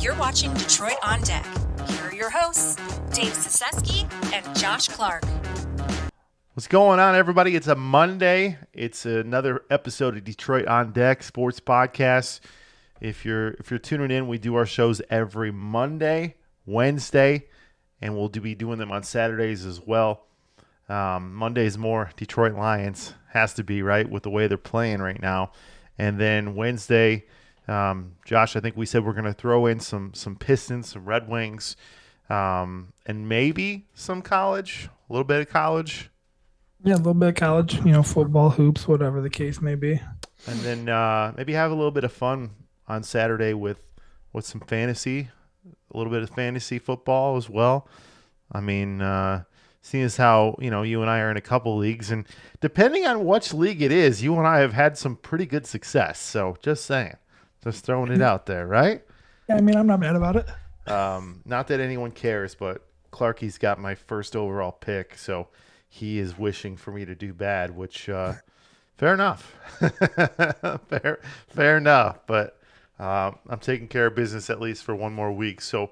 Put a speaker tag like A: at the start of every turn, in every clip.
A: You're watching Detroit on Deck. Here are your hosts, Dave Cesefske and Josh Clark.
B: What's going on, everybody? It's a Monday. It's another episode of Detroit on Deck Sports Podcast. If you're tuning in, we do our shows every Monday, Wednesday, and we'll be doing them on Saturdays as well. Monday's more Detroit Lions. Has to be, right, with the way they're playing right now. And then Wednesday, Josh, I think we said we're going to throw in some Pistons, some Red Wings, and maybe some college, a little bit of college.
C: Yeah, a little bit of college, football, hoops, whatever the case may be.
B: And then maybe have a little bit of fun on Saturday with some fantasy, a little bit of fantasy football as well. I mean, seeing as how, you and I are in a couple leagues, and depending on which league it is, you and I have had some pretty good success. So just saying, just throwing it out there, right?
C: Yeah, I mean, I'm not mad about it.
B: Not that anyone cares, but Clarky's got my first overall pick, so he is wishing for me to do bad, which fair enough. fair enough. But I'm taking care of business at least for one more week. So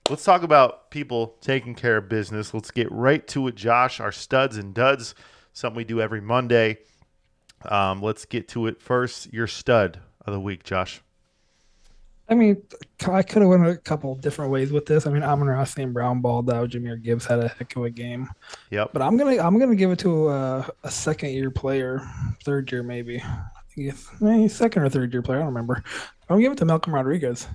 B: let's talk about people taking care of business. Let's get right to it, Josh. Our studs and duds, something we do every Monday. Let's get to it first. Your stud of the week, Josh.
C: I mean, I could have went a couple different ways with this. I mean, Amon-Ra St. Brown balled out. Jameer Gibbs had a heck of a game.
B: Yep.
C: But I'm gonna give it to a second year player, third year maybe. Second or third year player, I don't remember. I'm gonna give it to Malcolm Rodriguez.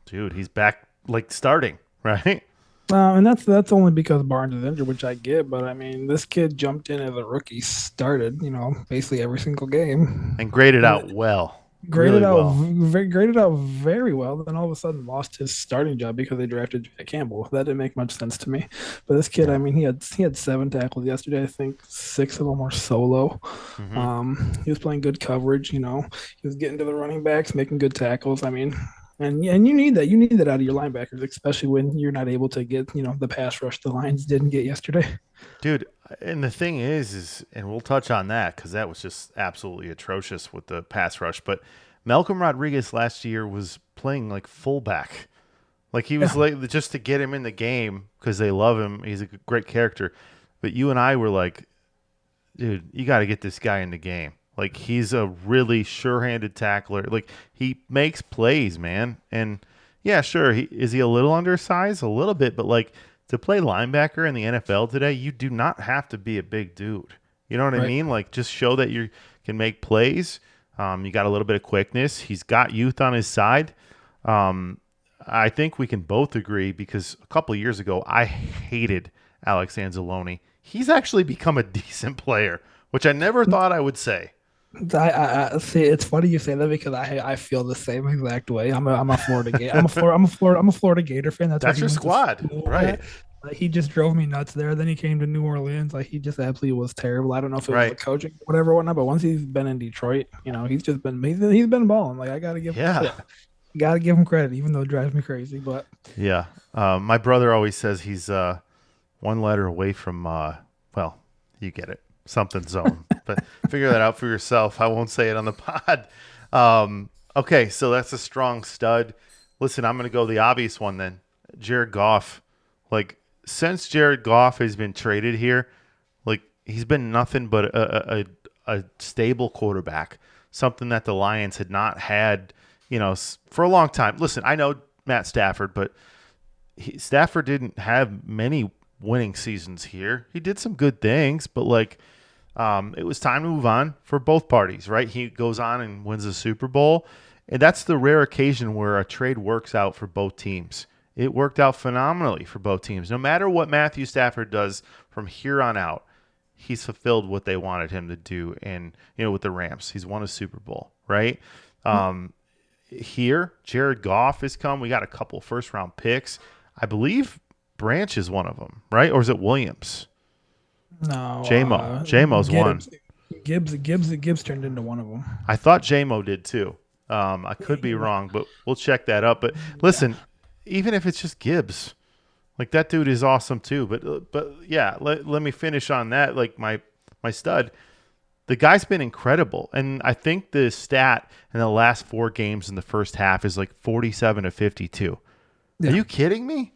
B: Dude, he's back starting, right?
C: And that's only because Barnes is injured, which I get. But I mean, this kid jumped in as a rookie, started, basically every single game,
B: and graded out well.
C: Graded out very well. Then all of a sudden lost his starting job because they drafted Jack Campbell. That didn't make much sense to me. But this kid, I mean, he had 7 tackles yesterday. I think 6 of them were solo.
B: Mm-hmm.
C: He was playing good coverage. He was getting to the running backs, making good tackles. I mean, and you need that. You need that out of your linebackers, especially when you're not able to get the pass rush the Lions didn't get yesterday.
B: Dude, and the thing is, and we'll touch on that because that was just absolutely atrocious with the pass rush. But Malcolm Rodriguez last year was playing like fullback. Like he was like just to get him in the game because they love him. He's a great character. But you and I were like, dude, you got to get this guy in the game. Like he's a really sure-handed tackler. Like he makes plays, man. And yeah, sure, is he a little undersized? A little bit, but like to play linebacker in the NFL today, you do not have to be a big dude. You know what I mean? Like just show that you can make plays. You got a little bit of quickness. He's got youth on his side. I think we can both agree because a couple of years ago, I hated Alex Anzalone. He's actually become a decent player, which I never thought I would say.
C: I see. It's funny you say that because I feel the same exact way. I'm a Florida Gator. I'm a Florida Gator fan.
B: That's your squad, right?
C: Like, he just drove me nuts there. Then he came to New Orleans. Like he just absolutely was terrible. I don't know if it was the coaching, whatnot. But once he's been in Detroit, he's been balling. Like I gotta give him credit, even though it drives me crazy. But
B: yeah, my brother always says he's one letter away from well, you get it. Something zone, but figure that out for yourself. I won't say it on the pod. Okay, so that's a strong stud. Listen, I'm going to go the obvious one then. Jared Goff. Like, since Jared Goff has been traded here, like, he's been nothing but a stable quarterback, something that the Lions had not had, for a long time. Listen, I know Matt Stafford, but Stafford didn't have many winning seasons here. He did some good things, but, like, it was time to move on for both parties, right? He goes on and wins the Super Bowl, and that's the rare occasion where a trade works out for both teams. It worked out phenomenally for both teams. No matter what Matthew Stafford does from here on out, he's fulfilled what they wanted him to do, and with the Rams, he's won a Super Bowl, right? Here, Jared Goff has come. We got a couple first-round picks. I believe Branch is one of them, right? Or is it Williams?
C: No,
B: J-Mo's one.
C: Gibbs turned into one of them.
B: I thought J-Mo did too. I could be wrong, but we'll check that up. But listen, even if it's just Gibbs, like that dude is awesome too. But yeah, let me finish on that. Like my stud, the guy's been incredible, and I think the stat in the last 4 games in the first half is like 47 to 52. Are you kidding me?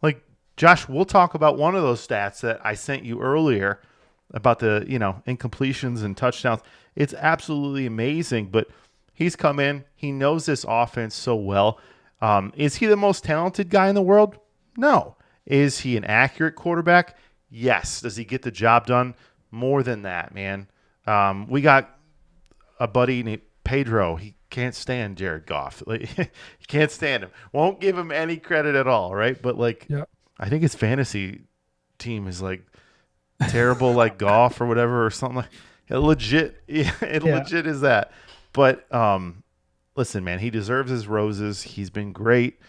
B: Like, Josh, we'll talk about one of those stats that I sent you earlier about the, incompletions and touchdowns. It's absolutely amazing, but he's come in. He knows this offense so well. Is he the most talented guy in the world? No. Is he an accurate quarterback? Yes. Does he get the job done? More than that, man. We got a buddy named Pedro. He can't stand Jared Goff. Like, he can't stand him. Won't give him any credit at all, right? But, I think his fantasy team is, terrible like Goff or whatever or something like it. Legit. Legit is that. But listen, man, he deserves his roses. He's been great,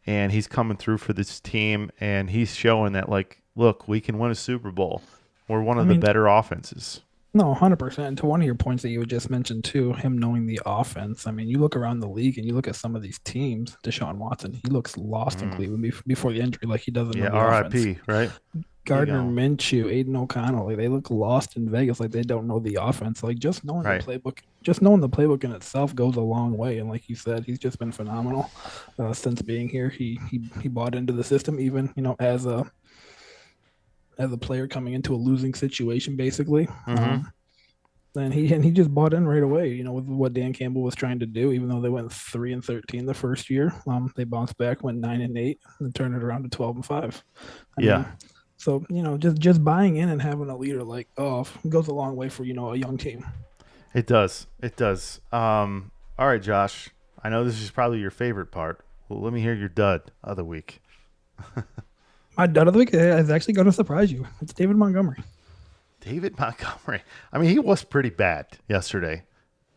B: and he's coming through for this team, and he's showing that, look, we can win a Super Bowl. We're one of the better offenses.
C: No, 100%. To one of your points that you just mentioned too, him knowing the offense. I mean, you look around the league and you look at some of these teams. Deshaun Watson, he looks lost in Cleveland before the injury, like he doesn't know the
B: R.I.P.,
C: offense.
B: right?
C: Gardner Minshew, Aiden O'Connell, they look lost in Vegas, like they don't know the offense. Like just knowing the playbook in itself goes a long way. And like you said, he's just been phenomenal since being here. He bought into the system, even as a player coming into a losing situation, basically. And he just bought in right away, with what Dan Campbell was trying to do. Even though they went 3-13 the first year, they bounced back, went 9-8, and turned it around to 12-5. I mean, so just buying in and having a leader like Goff goes a long way for a young team.
B: It does. All right, Josh. I know this is probably your favorite part. Well, let me hear your dud of the week.
C: My dud of the week is actually going to surprise you. It's David Montgomery.
B: David Montgomery. I mean, he was pretty bad yesterday.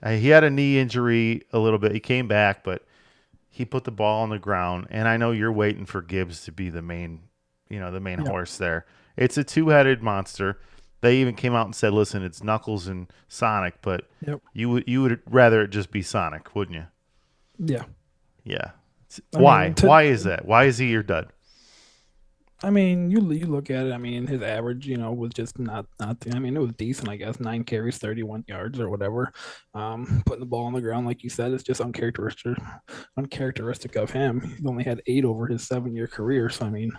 B: He had a knee injury a little bit. He came back, but he put the ball on the ground. And I know you're waiting for Gibbs to be the main horse there. It's a two-headed monster. They even came out and said, "Listen, it's Knuckles and Sonic," but you would rather it just be Sonic, wouldn't you?
C: Yeah.
B: Yeah. Why? Why is that? Why is he your dud?
C: I mean, you look at it. I mean, his average, was just not. I mean, it was decent, I guess. 9 carries, 31 yards, or whatever. Putting the ball on the ground, like you said, it's just uncharacteristic of him. He's only had 8 over his 7-year career. So I mean,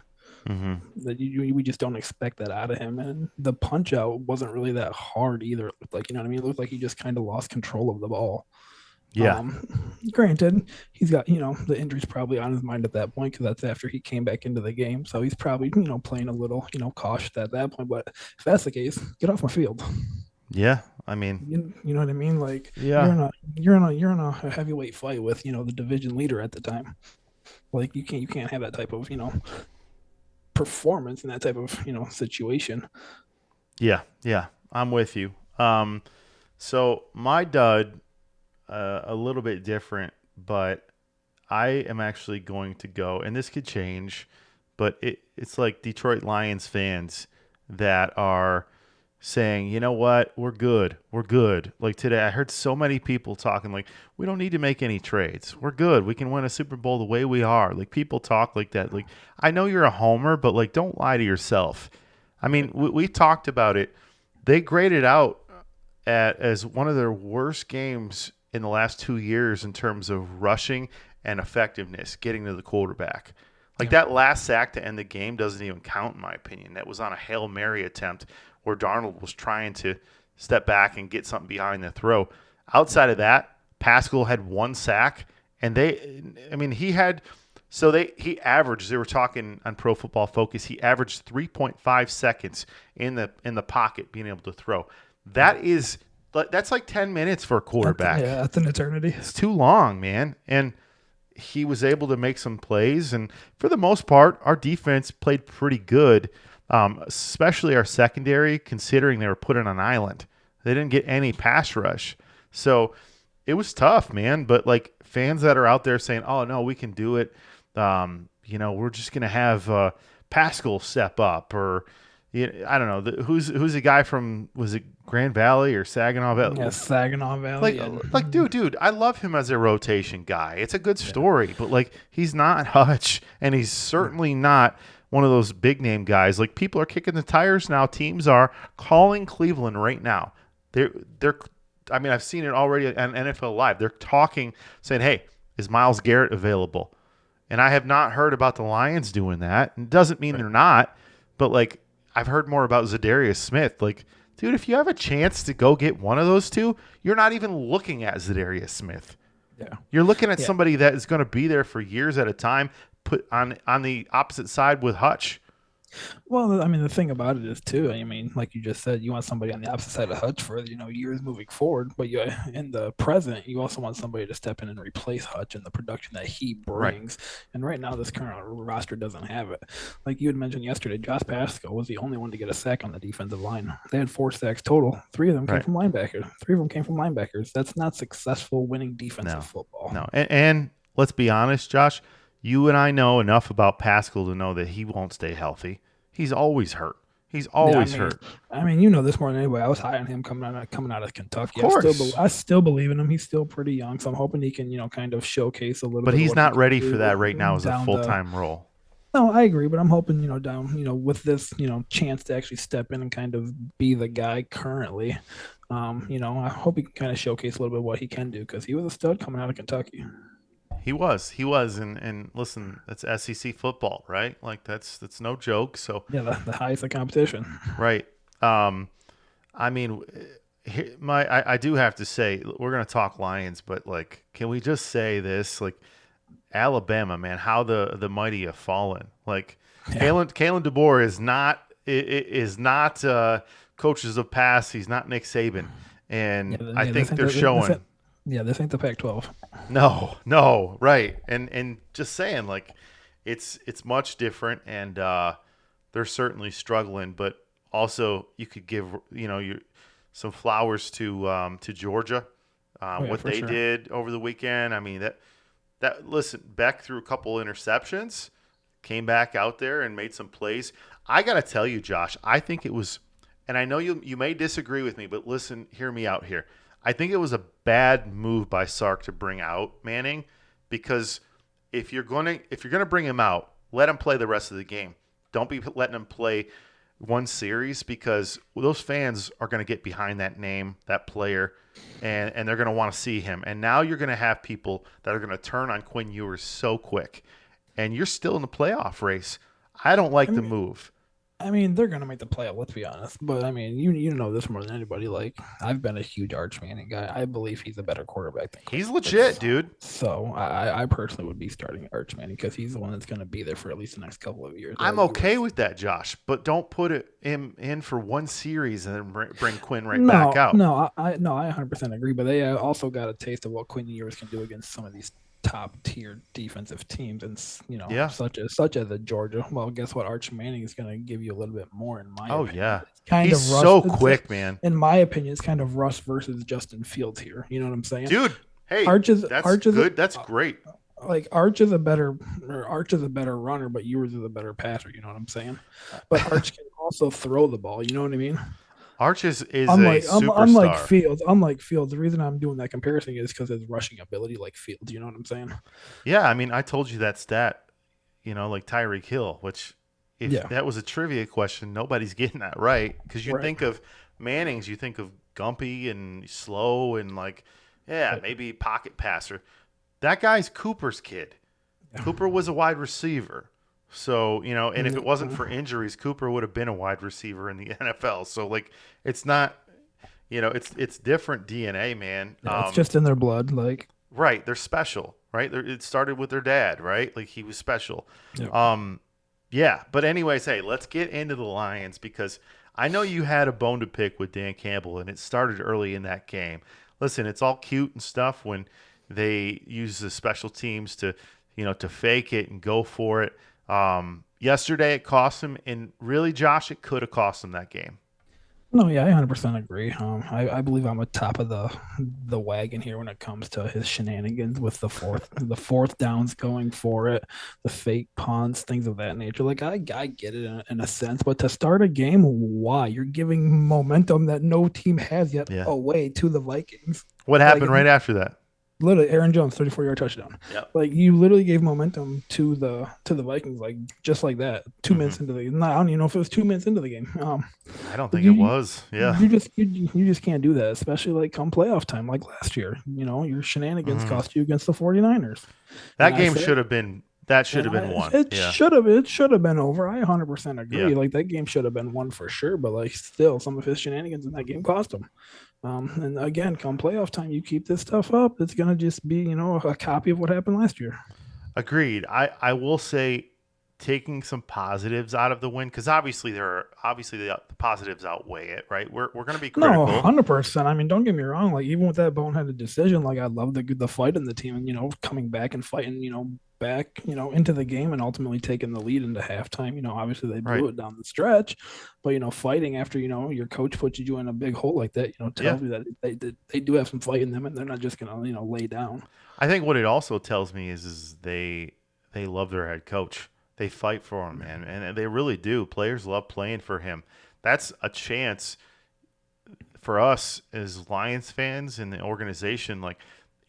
C: that we just don't expect that out of him. And the punch out wasn't really that hard either. Like, you know what I mean? It looked like he just kind of lost control of the ball.
B: Yeah.
C: Granted, he's got, the injury's probably on his mind at that point because that's after he came back into the game. So he's probably, playing a little, cautious at that point. But if that's the case, get off my field.
B: Yeah. I mean,
C: you know what I mean? Like,
B: yeah,
C: you're in a heavyweight fight with, the division leader at the time. Like, you can't have that type of, performance in that type of, situation.
B: Yeah. Yeah. I'm with you. So my dud, a little bit different, but I am actually going to go, and this could change, but it's like Detroit Lions fans that are saying, you know what, we're good. Like today, I heard so many people talking like, we don't need to make any trades. We're good. We can win a Super Bowl the way we are. Like people talk like that. Like, I know you're a homer, but like, don't lie to yourself. I mean, we talked about it. They graded out as one of their worst games in the last 2 years in terms of rushing and effectiveness, getting to the quarterback. Like that last sack to end the game doesn't even count in my opinion. That was on a Hail Mary attempt where Darnold was trying to step back and get something behind the throw. Outside of that, Pascal had 1 sack, and he averaged, they were talking on Pro Football Focus, he averaged 3.5 seconds in the pocket being able to throw. That's like 10 minutes for a quarterback.
C: That's an eternity.
B: It's too long, man. And he was able to make some plays. And for the most part, our defense played pretty good, especially our secondary, considering they were put in an island. They didn't get any pass rush. So it was tough, man. But like fans that are out there saying, oh, no, we can do it. We're just going to have Pascal step up or – I don't know. Who's the guy from, was it Grand Valley or Saginaw Valley?
C: Yeah, Saginaw Valley.
B: Dude, I love him as a rotation guy. It's a good story, but like he's not Hutch, and he's certainly not one of those big name guys. Like people are kicking the tires now. Teams are calling Cleveland right now. I mean, I've seen it already on NFL Live. They're talking, saying, "Hey, is Myles Garrett available?" And I have not heard about the Lions doing that. It doesn't mean they're not, but like I've heard more about Zadarius Smith. Like, dude, if you have a chance to go get one of those two, you're not even looking at Zadarius Smith.
C: Yeah.
B: You're looking at somebody that is going to be there for years at a time, put on the opposite side with Hutch.
C: Well, I mean, the thing about it is too. I mean, like you just said, you want somebody on the opposite side of Hutch for years moving forward. But you, in the present, you also want somebody to step in and replace Hutch and the production that he brings. Right. And right now, this current roster doesn't have it. Like you had mentioned yesterday, Josh Pascal was the only one to get a sack on the defensive line. They had 4 sacks total. 3 of them came from linebackers. 3 of them came from linebackers. That's not successful winning defensive football.
B: No, and let's be honest, Josh. You and I know enough about Pascal to know that he won't stay healthy. He's always hurt. He's always hurt.
C: I mean, you know this more than anybody. I was high on him coming out of Kentucky.
B: Of course.
C: I still believe in him. He's still pretty young, so I'm hoping he can, kind of showcase a little bit.
B: But he's not ready for that right now as a full-time role.
C: No, I agree, but I'm hoping, with this, chance to actually step in and kind of be the guy currently. I hope he can kind of showcase a little bit what he can do because he was a stud coming out of Kentucky.
B: He was, and listen, that's SEC football, right? Like that's no joke. So
C: yeah, the highest of competition,
B: right? I mean, I do have to say we're gonna talk Lions, but like, can we just say this? Like, Alabama, man, how the mighty have fallen. Like, Kalen DeBoer is not coaches of past. He's not Nick Saban, and I think they're showing.
C: Yeah, this ain't the Pac-12.
B: No, right. And just saying, like, it's much different, and they're certainly struggling. But also, you could give some flowers to Georgia, what they did over the weekend. I mean that listen, Beck threw a couple interceptions, came back out there and made some plays. I got to tell you, Josh, I think it was, and I know you may disagree with me, but listen, hear me out here. I think it was a bad move by Sark to bring out Manning because if you're gonna bring him out, let him play the rest of the game. Don't be letting him play one series because those fans are going to get behind that name, that player, and they're going to want to see him. And now you're going to have people that are going to turn on Quinn Ewers so quick, and you're still in the playoff race. I don't like the move.
C: I mean, they're going to make the playoff, let's be honest. But, I mean, you know this more than anybody. Like, I've been a huge Arch Manning guy. I believe he's a better quarterback than
B: He's legit, dude.
C: So, I personally would be starting Arch Manning because he's the one that's going to be there for at least the next couple of years.
B: I'm okay with that, Josh. But don't put him in for one series and then bring Quinn back out.
C: No, I 100% agree. But they also got a taste of what Quinn Ewers can do against some of these top tier defensive teams, and such as a Georgia. Well, guess what? Arch Manning is going to give you a little bit more in my opinion.
B: Yeah, he's so quick, man.
C: In my opinion, it's kind of Russ versus Justin Fields here. You know what I'm saying,
B: dude? Hey, Arch is good. That's great.
C: Like Arch is a better runner, but Ewers is a better passer. You know what I'm saying? But Arch can also throw the ball. You know what I mean?
B: Arch is a superstar.
C: Unlike Fields, the reason I'm doing that comparison is because his rushing ability, like Fields. You know what I'm saying?
B: Yeah, I mean, I told you that stat. Like Tyreek Hill, which if that was a trivia question, nobody's getting that right because you think of Manning's, you think of Gumpy and slow and maybe pocket passer. That guy's Cooper's kid. Yeah. Cooper was a wide receiver. So, and if it wasn't for injuries, Cooper would have been a wide receiver in the NFL. So, it's not, it's different DNA, man.
C: Yeah, it's just in their blood.
B: Right. They're special, right? It started with their dad, right? Like, he was special.
C: Yeah.
B: But anyways, hey, let's get into the Lions because I know you had a bone to pick with Dan Campbell, and it started early in that game. Listen, it's all cute and stuff when they use the special teams to fake it and go for it. Yesterday it cost him, and really, Josh, it could have cost him that game.
C: No, yeah, I 100% agree. I believe I'm atop of the wagon here when it comes to his shenanigans with the fourth downs going for it, the fake punts, things of that nature. Like I get it in a sense, but to start a game, why? You're giving momentum that no team has yet away to the Vikings.
B: What happened right after that?
C: Literally, Aaron Jones, 34-yard touchdown.
B: Yep.
C: Like you literally gave momentum to the Vikings, just like that. 2 minutes into the game. I don't even know if it was 2 minutes into the game.
B: I don't think it was. Yeah.
C: You just can't do that, especially come playoff time, like last year. Your shenanigans cost you against the 49ers.
B: That game should have been That should have been one.
C: It should have been over. I 100% agree.
B: Yeah.
C: Like that game should have been won for sure. But like still, some of his shenanigans in that game cost him. And again, come playoff time, you keep this stuff up, it's gonna just be a copy of what happened last year.
B: Agreed. I will say, taking some positives out of the win, because obviously the positives outweigh it, right? We're going to be critical.
C: No, 100%. I mean, don't get me wrong. Like even with that boneheaded decision, like I love the fight in the team, and coming back and fighting, back, into the game and ultimately taking the lead into halftime. Obviously they blew it down the stretch, but fighting after your coach puts you in a big hole like that, tells me that they do have some fight in them, and they're not just gonna lay down.
B: I think what it also tells me is they love their head coach. They fight for him, man, and they really do. Players love playing for him. That's a chance for us as Lions fans and the organization. Like,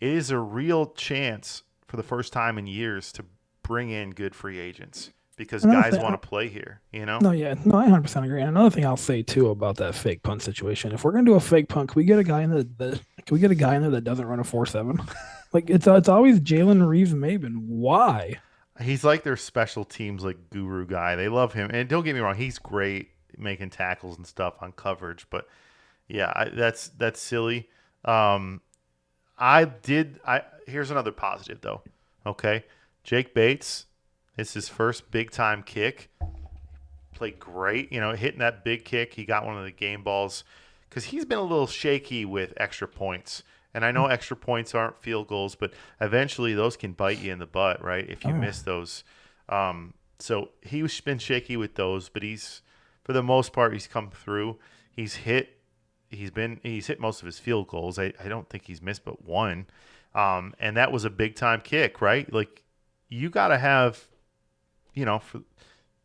B: it is a real chance for the first time in years to bring in good free agents because guys want to play here,
C: No, I 100% agree. And another thing I'll say too about that fake punt situation: if we're gonna do a fake punt, can we get a guy in there that doesn't run a 4.7? Like it's always Jalen Reeves-Maybin. Why?
B: He's like their special teams guru guy. They love him, and don't get me wrong, he's great making tackles and stuff on coverage. But yeah, that's silly. Here's another positive though. Okay, Jake Bates, it's his first big time kick. Played great, hitting that big kick. He got one of the game balls because he's been a little shaky with extra points. And I know extra points aren't field goals, but eventually those can bite you in the butt, right? If you miss those. So he's been shaky with those, but for the most part, he's come through. He's hit most of his field goals. I don't think he's missed but one. And that was a big time kick, right? Like, you got to have, for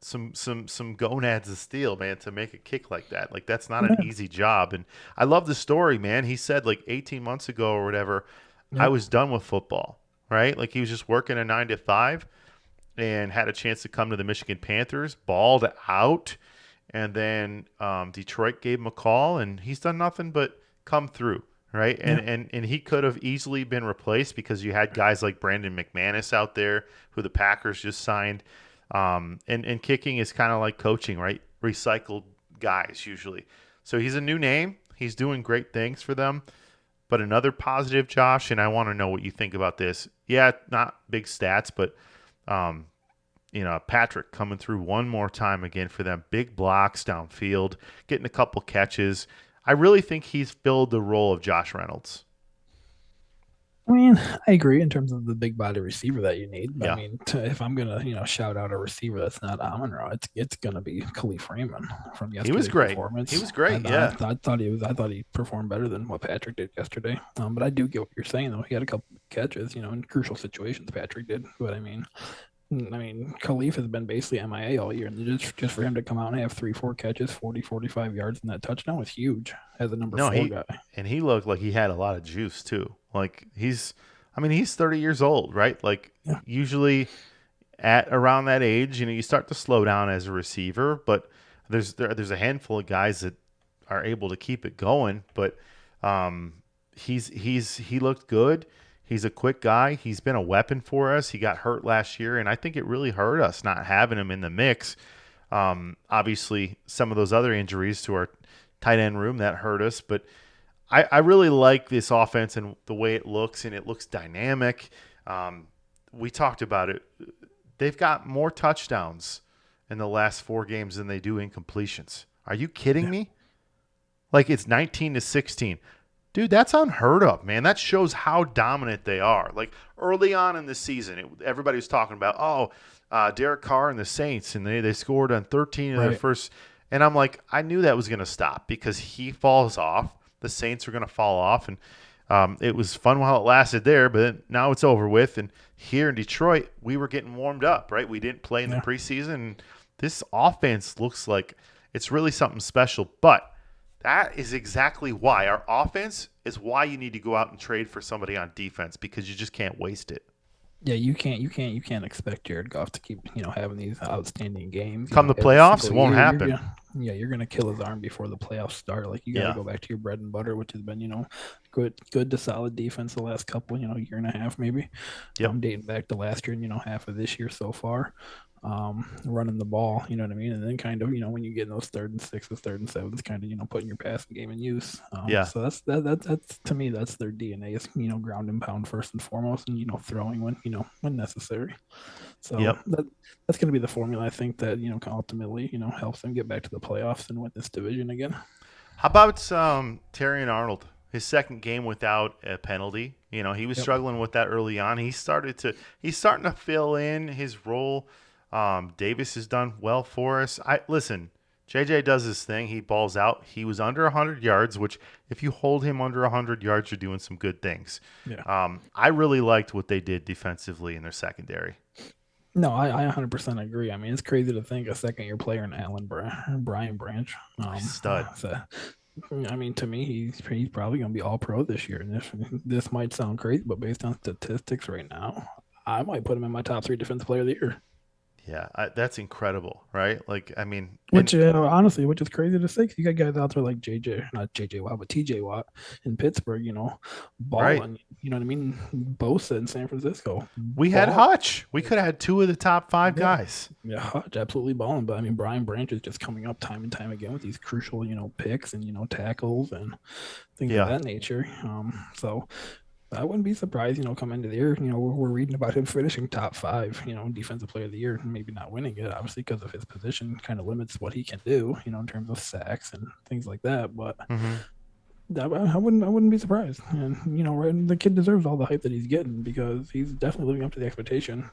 B: some gonads of steel, man, to make a kick like that. Like, that's not an easy job. And I love the story, man. He said 18 months ago or whatever, I was done with football, right? Like, he was just working a 9 to 5 and had a chance to come to the Michigan Panthers, balled out. And then Detroit gave him a call, and he's done nothing but come through, right? And he could have easily been replaced because you had guys like Brandon McManus out there who the Packers just signed. And kicking is kind of like coaching, right? Recycled guys usually. So he's a new name. He's doing great things for them. But another positive, Josh, and I want to know what you think about this. Yeah, not big stats, but Patrick coming through one more time again for them. Big blocks downfield, getting a couple catches. I really think he's filled the role of Josh Reynolds.
C: I mean, I agree in terms of the big body receiver that you need. But I mean, if I'm gonna, shout out a receiver that's not Amon-Ra, it's gonna be Khalif Raymond from yesterday's
B: He was great.
C: performance.
B: He was great.
C: I thought he performed better than what Patrick did yesterday. But I do get what you're saying though. He had a couple catches, in crucial situations. Patrick did, but I mean, Khalif has been basically MIA all year, and just for him to come out and have 3-4 catches, 40-45 yards, and that touchdown was huge as a number 4 guy.
B: And he looked like he had a lot of juice too. Like, he's 30 years old, right? Like, usually at around that age, you start to slow down as a receiver, but there's a handful of guys that are able to keep it going. But he looked good. He's a quick guy. He's been a weapon for us. He got hurt last year, and I think it really hurt us not having him in the mix. Obviously, some of those other injuries to our tight end room, that hurt us. But I really like this offense and the way it looks, and it looks dynamic. We talked about it. They've got more touchdowns in the last 4 games than they do incompletions. Are you kidding me? Like, it's 19-16. Dude, that's unheard of, man. That shows how dominant they are. Like, early on in the season, everybody was talking about, Derek Carr and the Saints, and they scored on 13 in their first. And I'm like, I knew that was going to stop because he falls off. The Saints are going to fall off. And it was fun while it lasted there, but now it's over with. And here in Detroit, we were getting warmed up, right? We didn't play in the preseason. This offense looks like it's really something special. But that is exactly why. Our offense is why you need to go out and trade for somebody on defense, because you just can't waste it.
C: Yeah, you can't expect Jared Goff to keep, having these outstanding games,
B: Come the
C: every
B: playoffs, it
C: single
B: won't
C: year.
B: happen.
C: You're gonna kill his arm before the playoffs start. Like you got to
B: Yeah.
C: go back to your bread and butter, which has been, good to solid defense the last couple, year and a half maybe.
B: Yep.
C: Dating back to last year and half of this year so far. Running the ball, you know what I mean, and then kind of, when you get in those third and sixes, third and sevens, kind of, putting your passing game in use.
B: Yeah.
C: So that's to me, that's their DNA is, ground and pound first and foremost, and throwing when necessary. So
B: Yep.
C: that's going to be the formula, I think, that ultimately helps them get back to the playoffs and win this division again.
B: How about Terrion Arnold? His second game without a penalty. He was struggling with that early on. He's starting to fill in his role. Davis has done well for us. Listen, JJ does his thing. He balls out. He was under 100 yards, which if you hold him under 100 yards, you're doing some good things.
C: Yeah.
B: I really liked what they did defensively in their secondary.
C: No, I 100% agree. I mean, it's crazy to think a second-year player in Brian Branch.
B: Stud.
C: I mean, to me, he's probably going to be all pro this year. And this might sound crazy, but based on statistics right now, I might put him in my top 3 defensive player of the year.
B: Yeah, that's incredible, right? Like, I mean,
C: honestly, which is crazy to say, 'cause you got guys out there like not JJ Watt, but TJ Watt in Pittsburgh, balling,
B: right.
C: You know what I mean? Bosa in San Francisco.
B: We had Hutch. We could have had 2 of the top 5 guys.
C: Yeah, Hutch, absolutely balling. But I mean, Brian Branch is just coming up time and time again with these crucial, picks and, tackles and things of that nature. So I wouldn't be surprised, come into the year, we're reading about him finishing top 5, defensive player of the year, maybe not winning it, obviously, because of his position kind of limits what he can do, in terms of sacks and things like that. But I wouldn't be surprised. And, the kid deserves all the hype that he's getting because he's definitely living up to the expectation,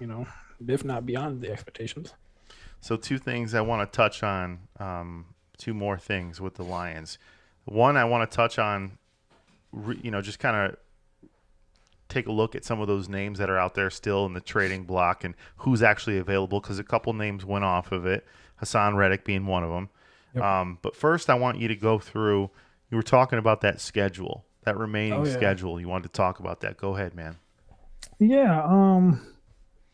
C: if not beyond the expectations.
B: So 2 things I want to touch on, 2 more things with the Lions. One, I want to touch on, just kind of take a look at some of those names that are out there still in the trading block and who's actually available, because a couple names went off of it, Hassan Reddick being one of them. Yep. But first, I want you to go through, you were talking about that schedule, that remaining schedule. You wanted to talk about that. Go ahead, man.
C: Yeah.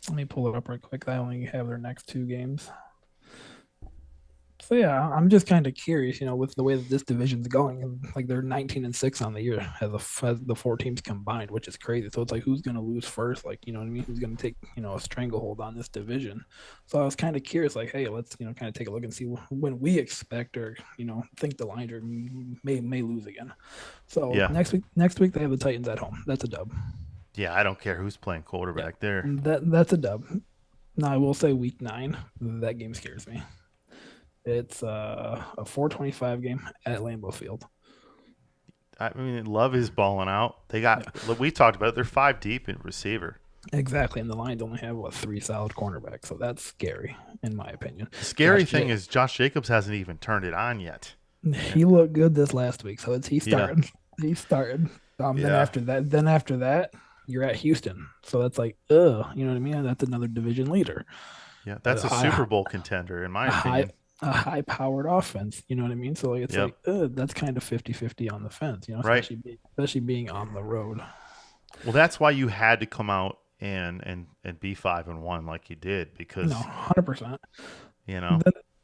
C: Let me pull it up right quick. I only have their next 2 games. So yeah, I'm just kind of curious, with the way that this division's going, and like they're 19-6 on the year as the 4 teams combined, which is crazy. So it's like, who's going to lose first? Like, you know what I mean? Who's going to take, a stranglehold on this division? So I was kind of curious, like, hey, let's, kind of take a look and see when we expect or, think the Lions may lose again. So next week they have the Titans at home. That's a dub.
B: Yeah, I don't care who's playing quarterback there.
C: That's a dub. Now I will say week 9, that game scares me. It's a 4:25 game at Lambeau Field.
B: I mean, Love is balling out. We talked about it. They're 5 deep in receiver.
C: Exactly, and the Lions only have 3 solid cornerbacks, so that's scary in my opinion.
B: The scary thing is Josh Jacobs hasn't even turned it on yet.
C: He looked good this last week, so he started. Yeah. He started. Then after that, you're at Houston, so that's like, you know what I mean? That's another division leader.
B: Yeah, that's a Super Bowl contender in my opinion.
C: A high-powered offense, you know what I mean? So like, it's like, that's kind of 50-50 on the fence, especially being on the road.
B: Well, that's why you had to come out and be 5-1 like you did, because
C: 100%.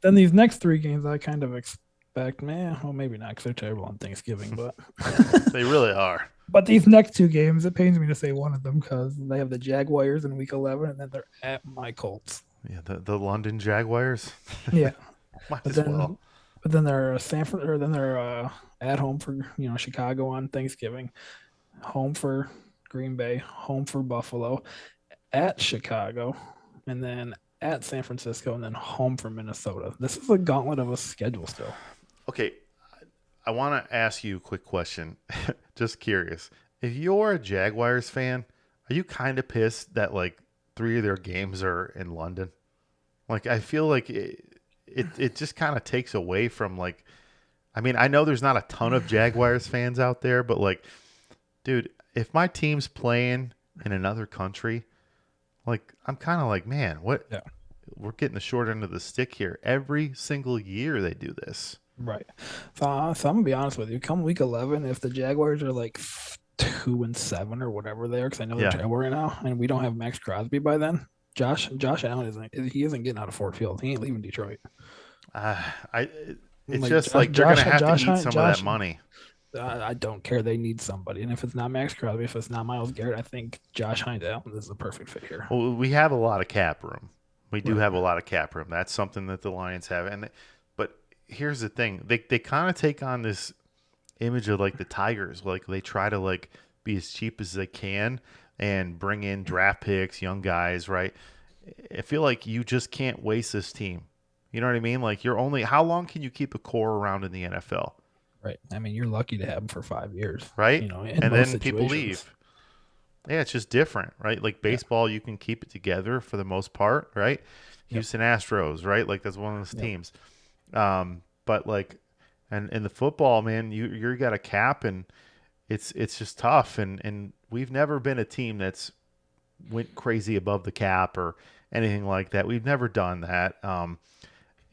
C: Then these next 3 games, I kind of expect, maybe not, because they're terrible on Thanksgiving, but
B: they really are.
C: But these next 2 games, it pains me to say one of them, because they have the Jaguars in Week 11, and then they're at my Colts.
B: Yeah, the London Jaguars.
C: Yeah.
B: Might
C: But
B: as well.
C: then they're at home for Chicago on Thanksgiving, home for Green Bay, home for Buffalo, at Chicago, and then at San Francisco, and then home for Minnesota. This is a gauntlet of a schedule still.
B: Okay, I want to ask you a quick question. Just curious. If you're a Jaguars fan, are you kind of pissed that like 3 of their games are in London? Like, I feel like it just kind of takes away from, like, I mean, I know there's not a ton of Jaguars fans out there, but like, dude, if my team's playing in another country, like, I'm kind of like, man, what? Yeah. We're getting the short end of the stick here. Every single year they do this.
C: Right. So I'm gonna be honest with you. Come week 11, if the Jaguars are like 2-7 or whatever they are, because I know they're terrible right now, and we don't have Max Crosby by then. Josh Allen isn't getting out of Ford Field. He ain't leaving Detroit.
B: It's just like they're gonna have to eat some of that money.
C: I don't care. They need somebody, and if it's not Max Crosby, if it's not Myles Garrett, I think Josh Hines Allen is the perfect fit here.
B: Well, we have a lot of cap room. We do have a lot of cap room. That's something that the Lions have. But here's the thing: they kind of take on this image of like the Tigers. Like they try to like be as cheap as they can and bring in draft picks, young guys. Right? I feel like you just can't waste this team. You know what I mean? Like how long can you keep a core around in the NFL?
C: Right. I mean, you're lucky to have them for 5 years.
B: Right. And then people leave. Yeah, it's just different, right? Like baseball, you can keep it together for the most part, right? Houston Astros, right? Like that's one of those teams. But like, and in the football, man, you got a cap, and it's just tough. And we've never been a team that's went crazy above the cap or anything like that. We've never done that.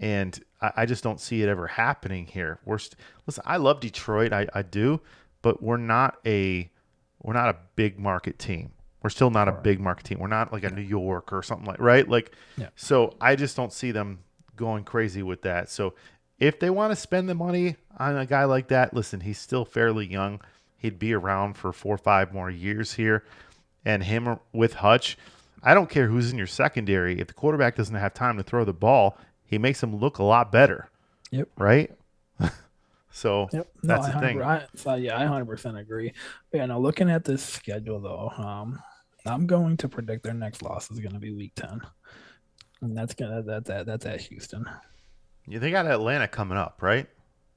B: And I just don't see it ever happening here. Listen, I love Detroit, I do, but we're not a big market team. We're still not a big market team. We're not like a New York or something right? Like, so I just don't see them going crazy with that. So if they want to spend the money on a guy like that, listen, he's still fairly young. He'd be around for 4 or 5 more years here. And him with Hutch, I don't care who's in your secondary. If the quarterback doesn't have time to throw the ball, he makes him look a lot better.
C: Yep.
B: Right? So that's the thing.
C: I 100% agree. But, looking at this schedule, though, I'm going to predict their next loss is going to be Week 10. And that's at Houston.
B: Yeah, they got Atlanta coming up, right?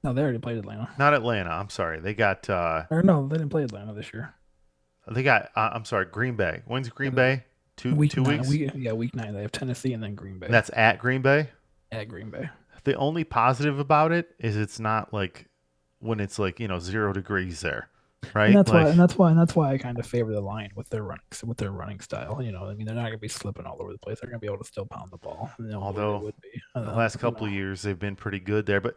C: No, they already played Atlanta.
B: Not Atlanta. I'm sorry. They got
C: or no, they didn't play Atlanta this year.
B: They got I'm sorry, Green Bay. When's Green Bay? Two weeks?
C: Week 9. They have Tennessee and then Green Bay.
B: That's at Green Bay?
C: At Green Bay.
B: The only positive about it is it's not like when it's like 0 degrees there, right?
C: And that's why I kind of favor the Lions with their running style. I mean, they're not going to be slipping all over the place. They're going to be able to still pound the ball.
B: Although the last couple of years they've been pretty good there, but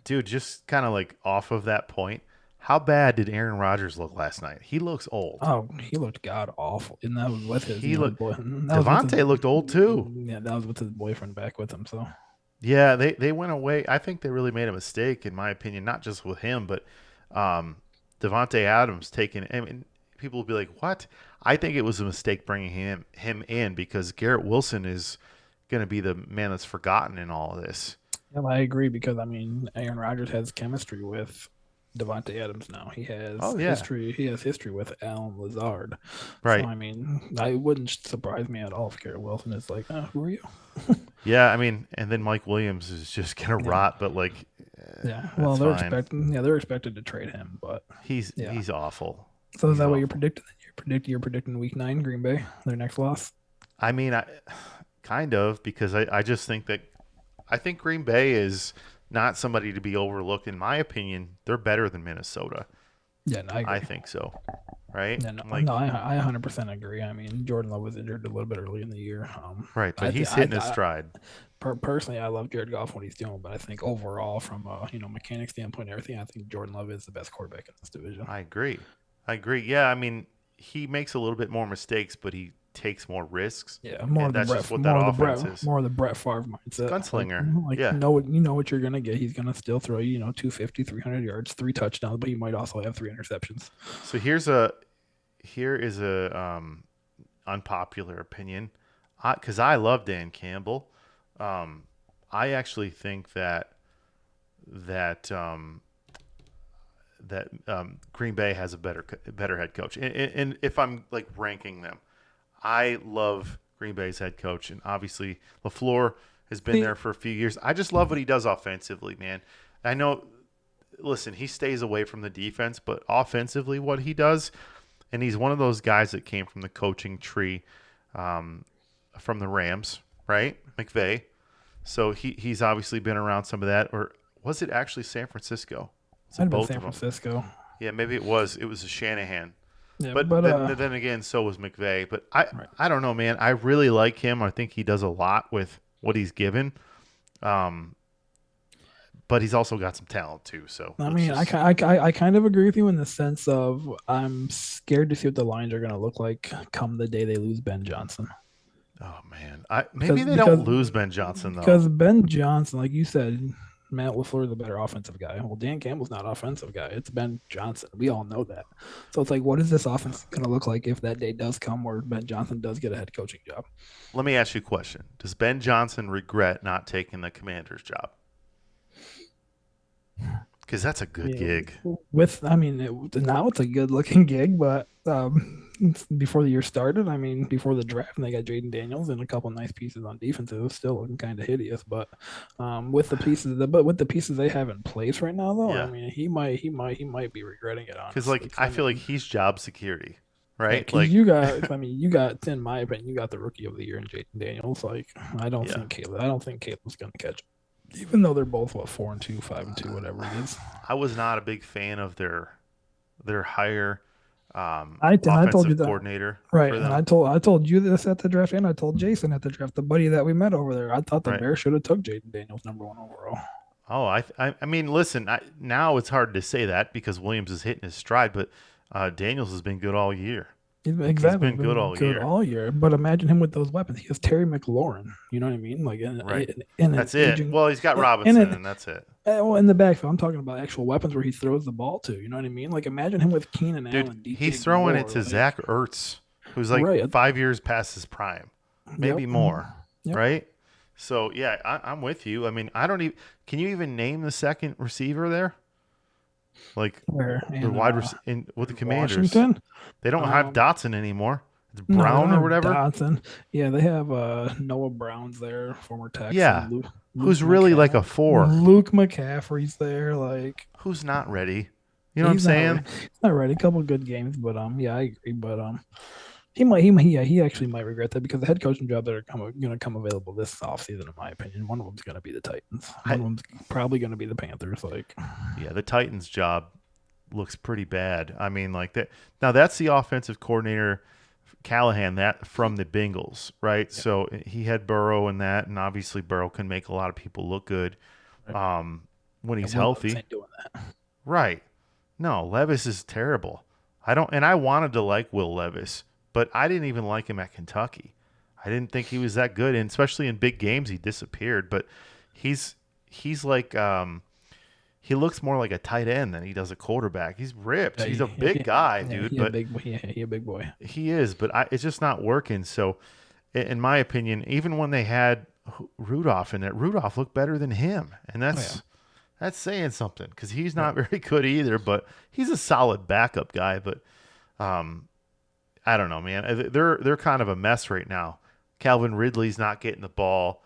B: just kind of like off of that point, how bad did Aaron Rodgers look last night? He looks old.
C: Oh, he looked god awful, and that was with his.
B: Devontae looked old too.
C: Yeah, that was with his boyfriend back with him. So.
B: Yeah, they went away. I think they really made a mistake, in my opinion, not just with him, but Devontae Adams taking. I mean, people will be like, "What?" I think it was a mistake bringing him in because Garrett Wilson is going to be the man that's forgotten in all of this.
C: Yeah, I agree because Aaron Rodgers has chemistry with Devontae Adams now. He has history. He has history with Allen Lazard.
B: Right.
C: So, I wouldn't surprise me at all if Garrett Wilson is like, who are you?
B: Yeah, and then Mike Williams is just gonna rot. But
C: well, they're expected to trade him, but
B: he's awful.
C: So is that what you're predicting? You're predicting Week 9 Green Bay, their next loss?
B: I mean, kind of, because I just think I think Green Bay is not somebody to be overlooked. In my opinion, they're better than Minnesota.
C: Yeah, no, I agree.
B: I think so. Right?
C: Yeah, I 100% agree. I mean, Jordan Love was injured a little bit early in the year.
B: Right, but he's hitting his stride.
C: Personally, I love Jared Goff, what he's doing, but I think overall, from a mechanic standpoint and everything, I think Jordan Love is the best quarterback in this division.
B: I agree. Yeah, I mean, he makes a little bit more mistakes, but he takes more risks.
C: Yeah, more of the Brett Favre mindset.
B: Gunslinger.
C: You know what you're gonna get. He's gonna still throw you 250, 300 yards, 3 touchdowns, but he might also have 3 interceptions.
B: So here is a unpopular opinion, because I love Dan Campbell. I actually think that Green Bay has a better head coach. And if I'm like ranking them, I love Green Bay's head coach, and obviously LaFleur has been there for a few years. I just love what he does offensively, man. I know, listen, he stays away from the defense, but offensively what he does, and he's one of those guys that came from the coaching tree from the Rams, right? McVay. So he's obviously been around some of that. Or was it actually San Francisco?
C: I'd been San Francisco.
B: Yeah, maybe it was. It was a Shanahan.
C: Yeah,
B: but then again, so was McVay. But I don't know, man. I really like him. I think he does a lot with what he's given. but he's also got some talent too. So
C: I mean, I kind of agree with you in the sense of I'm scared to see what the Lions are going to look like come the day they lose Ben Johnson.
B: Oh man, maybe they don't lose Ben Johnson though.
C: Because Ben Johnson, like you said, Matt LaFleur is a better offensive guy. Well, Dan Campbell's not an offensive guy. It's Ben Johnson. We all know that. So it's like, what is this offense going to look like if that day does come where Ben Johnson does get a head coaching job?
B: Let me ask you a question. Does Ben Johnson regret not taking the Commander's job? Because that's a good gig.
C: Now it's a good-looking gig, but before the year started, before the draft, and they got Jaden Daniels and a couple nice pieces on defense. It was still looking kind of hideous, but with the pieces they have in place right now, though, he might be regretting it. Honestly,
B: because I feel like he's job security, right?
C: Yeah, like you got, in my opinion, you got the rookie of the year in Jaden Daniels. Like I don't think Caleb's going to catch it. Even though they're both 4-2, 5-2, whatever it is.
B: I was not a big fan of their hire.
C: I told you that
B: coordinator,
C: right? And I told you this at the draft, and I told Jason at the draft, the buddy that we met over there. I thought the Bears should have took Jaden Daniels #1 overall.
B: Oh, I mean, listen. Now it's hard to say that because Williams is hitting his stride, but Daniels has been good all year.
C: Exactly.
B: He's been good all year.
C: But imagine him with those weapons. He has Terry McLaurin. You know what I mean? Like,
B: that's it. Well, he's got Robinson, and that's it.
C: Well, in the backfield, I'm talking about actual weapons where he throws the ball to. You know what I mean? Like, imagine him with Keenan Allen.
B: He's throwing it to Zach Ertz, who's like 5 years past his prime, maybe more, right? So yeah, I'm with you. I mean, I don't even. Can you even name the second receiver there? Like the wide receiver with the Commanders,
C: Washington?
B: They don't have Dotson anymore. It's Brown or whatever.
C: Dotson. Yeah, they have Noah Brown's there, former Texan.
B: Yeah, who's really like a 4.
C: Luke McCaffrey's there, like
B: who's not ready. You know what I'm saying?
C: He's not ready. A couple of good games, but yeah, I agree. But he actually might regret that because the head coaching job that are going to come available this offseason, in my opinion, one of them's going to be the Titans. One of them's probably going to be the Panthers. Like,
B: yeah, the Titans job looks pretty bad. I mean, like that. Now that's the offensive coordinator, Callahan, that from the Bengals, right? Yeah. So he had Burrow in that, and obviously Burrow can make a lot of people look good when he's healthy.
C: Ain't doing that.
B: Right. No, Levis is terrible. I wanted to like Will Levis, but I didn't even like him at Kentucky. I didn't think he was that good, and especially in big games, he disappeared. But he's like he looks more like a tight end than he does a quarterback. He's ripped. He's a big guy, dude.
C: He's a big boy.
B: He is, but it's just not working. So, in my opinion, even when they had Rudolph in it, Rudolph looked better than him, and that's saying something because he's not very good either. But he's a solid backup guy. But I don't know, man. They're kind of a mess right now. Calvin Ridley's not getting the ball.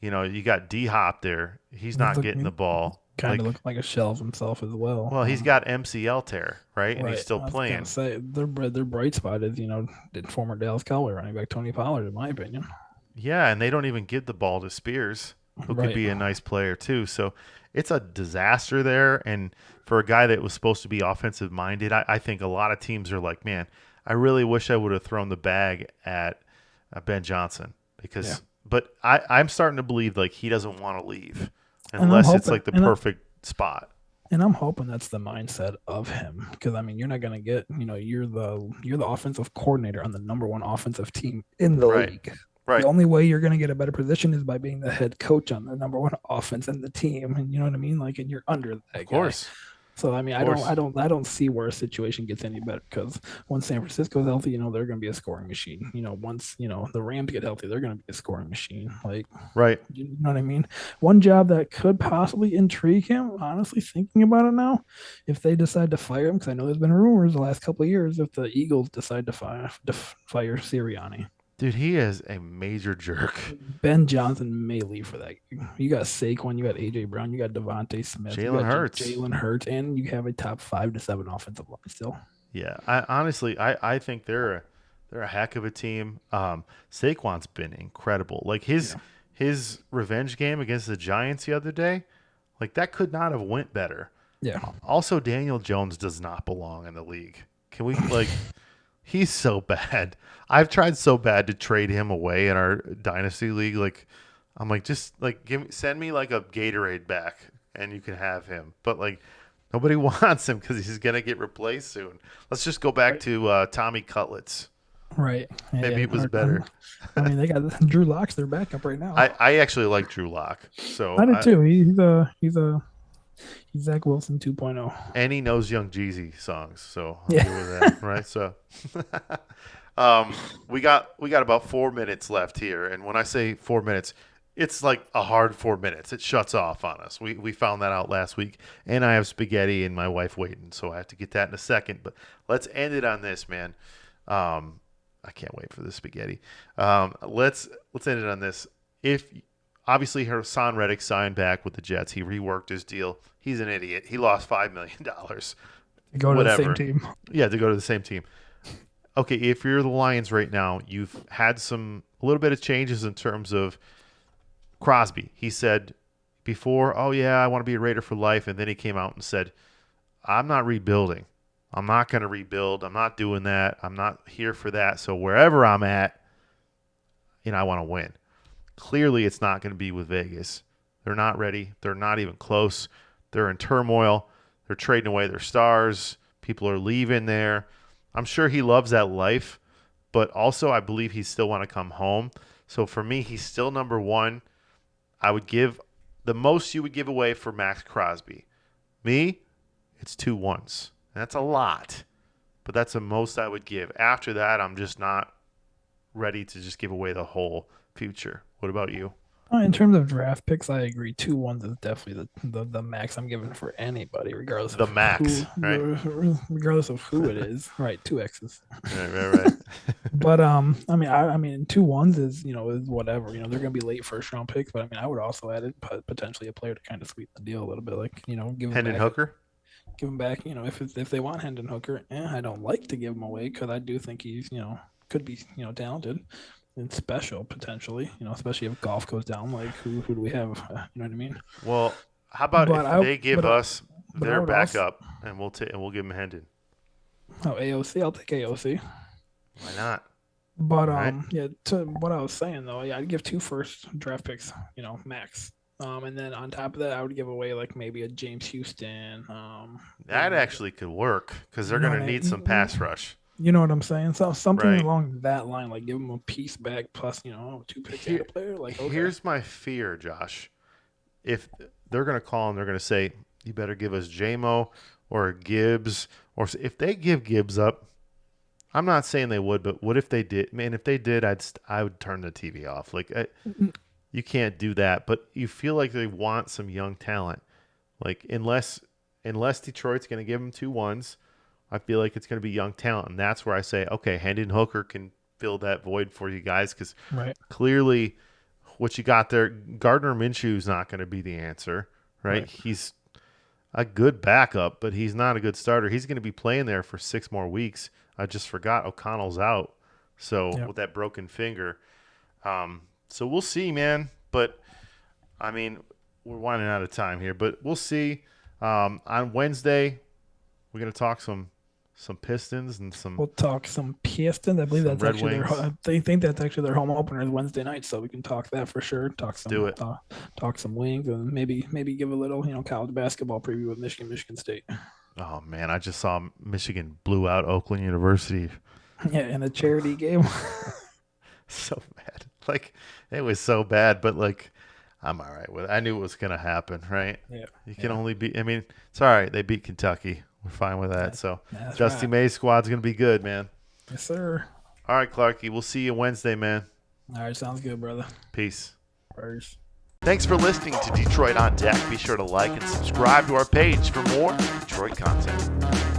B: You know, you got D-Hop there. He's not getting the ball.
C: Kind of looks like a shell of himself as well.
B: Well, he's got MCL tear, right? And he's still playing.
C: Their bright spot is, former Dallas Cowboy running back Tony Pollard, in my opinion.
B: Yeah, and they don't even give the ball to Spears, who could be a nice player too. So it's a disaster there. And for a guy that was supposed to be offensive minded, I think a lot of teams are like, man, I really wish I would have thrown the bag at Ben Johnson because. But I'm starting to believe like he doesn't want to leave. Unless it's like the perfect spot.
C: And I'm hoping that's the mindset of him. Because you're not gonna get, you're the offensive coordinator on the #1 offensive team in the league.
B: Right.
C: The only way you're gonna get a better position is by being the head coach on the #1 offense in the team. And you know what I mean? Like, and you're under that guy.
B: Of course.
C: So I don't see where a situation gets any better because once San Francisco's healthy, they're going to be a scoring machine. Once the Rams get healthy, they're going to be a scoring machine. Like,
B: right,
C: you know what I mean? One job that could possibly intrigue him, honestly, thinking about it now, if they decide to fire him, because I know there's been rumors the last couple of years if the Eagles decide to fire Sirianni.
B: Dude, he is a major jerk.
C: Ben Johnson may leave for that. You got Saquon, you got A.J. Brown, you got Devontae Smith,
B: Jalen
C: Hurts, and you have a top 5 to 7 offensive line still.
B: Yeah, I think they're a heck of a team. Saquon's been incredible. Like his revenge game against the Giants the other day, like that could not have went better.
C: Yeah.
B: Also, Daniel Jones does not belong in the league. Can we like? He's so bad. I've tried so bad to trade him away in our dynasty league. Like, I'm like, just like send me like a Gatorade back and you can have him. But like nobody wants him because he's gonna get replaced soon. Let's just go back to Tommy Cutlets.
C: Right.
B: Maybe it was better.
C: I mean, they got Drew Lock's their backup right now.
B: I actually like Drew Lock. So
C: I did too. He's Zach Wilson 2.0.
B: And he knows Young Jeezy songs, so I'll
C: Yeah.
B: deal with that, right? So we got about 4 minutes left here, and when I say 4 minutes, it's like a hard 4 minutes. It shuts off on us. We found that out last week, and I have spaghetti and my wife waiting, so I have to get that in a second. But let's end it on this, man. I can't wait for the spaghetti. Let's end it on this. If obviously Hassan Reddick signed back with the Jets, he reworked his deal. He's an idiot. He lost $5 million.
C: To go to the same team.
B: Yeah, to go to the same team. Okay, if you're the Lions right now, you've had a little bit of changes in terms of Crosby. He said before, oh yeah, I want to be a Raider for life, and then he came out and said, I'm not rebuilding. I'm not going to rebuild. I'm not doing that. I'm not here for that. So wherever I'm at, I want to win. Clearly, it's not going to be with Vegas. They're not ready. They're not even close. They're in turmoil. They're trading away their stars. People are leaving there. I'm sure he loves that life, but also I believe he still want to come home. So for me, he's still number one. I would give the most you would give away for Max Crosby. Me, it's 2 ones. That's a lot, but that's the most I would give. After that, I'm just not ready to just give away the whole future. What about you?
C: In terms of draft picks, I agree. 2 ones is definitely the max I'm giving for anybody, regardless of
B: right?
C: Regardless of who it is, right? 2 X's.
B: Right.
C: But I mean, 2 ones is is whatever. They're gonna be late first round picks, but I mean, I would also add it potentially a player to kind of sweeten the deal a little bit, like give
B: Hendon Hooker.
C: Give him back. If they want Hendon Hooker, I don't like to give him away because I do think he's could be talented and special potentially. Especially if golf goes down. Like who do we have? You know what I mean?
B: Well, how about if they give us their backup and we'll give him Hendon?
C: Oh, AOC. I'll take AOC.
B: Why not?
C: But to what I was saying though, I'd give 2 first draft picks. Max. And then on top of that, I would give away like maybe a James Houston.
B: That actually could work because they're going to need some pass rush.
C: You know what I'm saying? So something along that line, like give them a piece back plus 2 picks at a player. Like
B: Here's my fear, Josh. If they're going to call and they're going to say, you better give us JMO or Gibbs, or if they give Gibbs up, I'm not saying they would, but what if they did? Man, if they did, I would turn the TV off. Like. You can't do that, but you feel like they want some young talent. Like unless Detroit's going to give them 2 ones, I feel like it's going to be young talent, and that's where I say, okay, Hendon Hooker can fill that void for you guys because clearly what you got there, Gardner Minshew's not going to be the answer, right? He's a good backup, but he's not a good starter. He's going to be playing there for 6 more weeks. I just forgot O'Connell's out, so with that broken finger. So we'll see, man. But, I mean, we're winding out of time here. But we'll see. On Wednesday, we're going to talk some Pistons and some.
C: We'll talk some Pistons. I believe that's
B: Red
C: actually
B: Wings.
C: They think that's actually their home opener is Wednesday night, so we can talk that for sure. Talk some Wings and maybe give a little college basketball preview with Michigan State.
B: Oh man, I just saw Michigan blew out Oakland University.
C: Yeah, in a charity game.
B: So bad. Like it was so bad, but like I'm all right with it. I knew it was gonna happen, right?
C: Yeah.
B: You can only beat. I mean, it's all right. They beat Kentucky. We're fine with that. So Dusty May's squad's gonna be good, man.
C: Yes, sir.
B: All right, Clarky. We'll see you Wednesday, man.
C: All right, sounds good, brother.
B: Peace.
C: Peace.
B: Thanks for listening to Detroit on Deck. Be sure to like and subscribe to our page for more Detroit content.